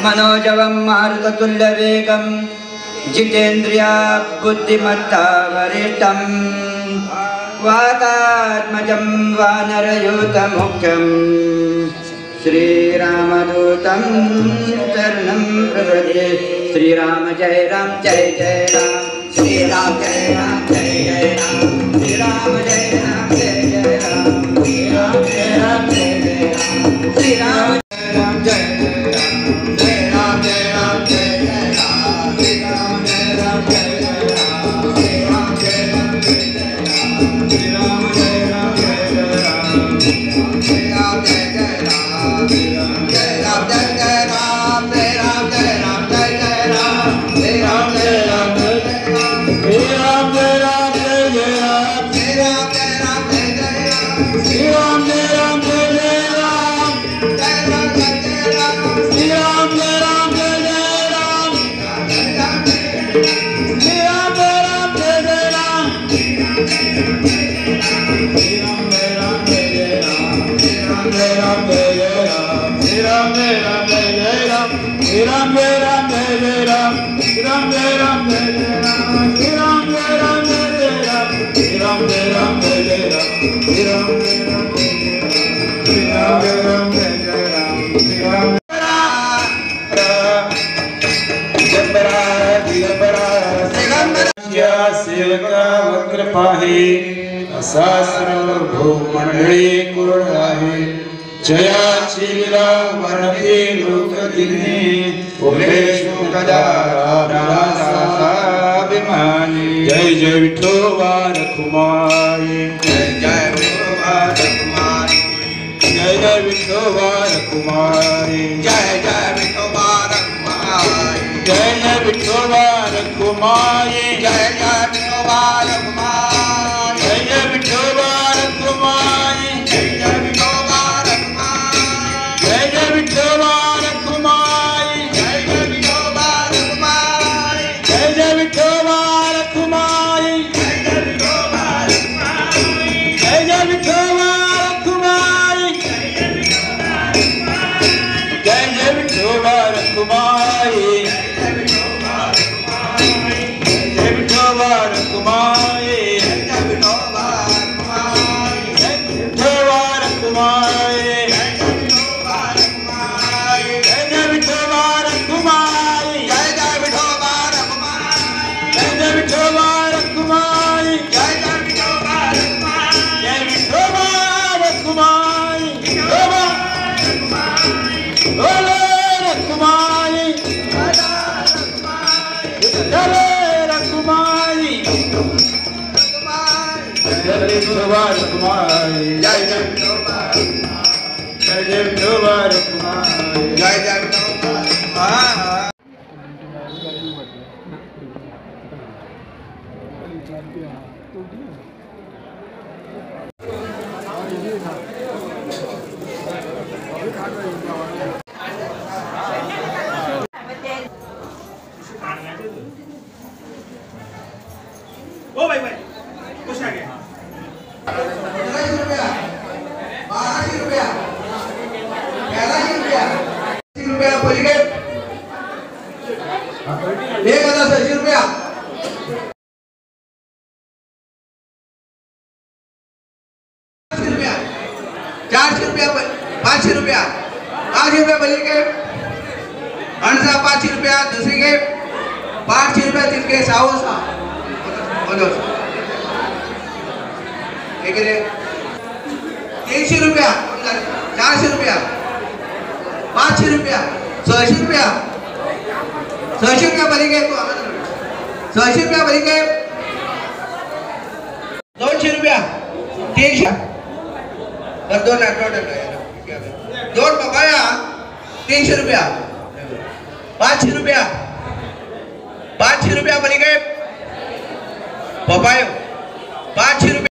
मनोजवं मारुततुल्यवेगं जितेन्द्रिया बुद्धिमत्ता वरिष्ठं वातात्मजं वानरयूतमुख्यं श्रीरामदूतं शरणं प्रपद्ये। श्रीराम जय राम जय जय राम, श्रीराम जय राम जय जय राम, श्रीराम जय राम जय जय राम, श्रीराम जय राम जय जय राम, श्रीराम जय राम जय जय भूमंडळी कुरळाहे जयाची लीला वर्णते लोकदिने उमेशु गदाराभिमानी। जय जय विठोबा रखुमाई, जय जय विठोबा रखुमाई, जय जय विठोबा रखुमाई, जय जय विठोबा रखुमाई, जय जय विठोबा रखुमाई, जय जय विठोबा रखुमाई, जय जय विठोबा रखुमाई, जय जय विठोबा रखुमाई, जय जय विठोबा रखुमाई, जय जय विठोबा रखुमाई, जय जय विठोबा रखुमाई, जय जय विठोबा रखुमाई, जय जय विठोबा रखुमाई, जय जय विठोबा रखुमाई, जय विठोबा रखुमाई, ओ भाई भाई कुछ आ गया ₹12 पलीकडे ₹1600 ₹400 ₹500 ₹500 पलीकडे अणसा ₹500 दुसरी के ₹500 तिसके सावसा ₹300 ₹400 ₹500 ₹600 बरी के ₹600 बरी के 300 बरं 2 पपाया 300 रुपया 500 रुपया 500 रुपया पलीकडे पपाय 500 रुपया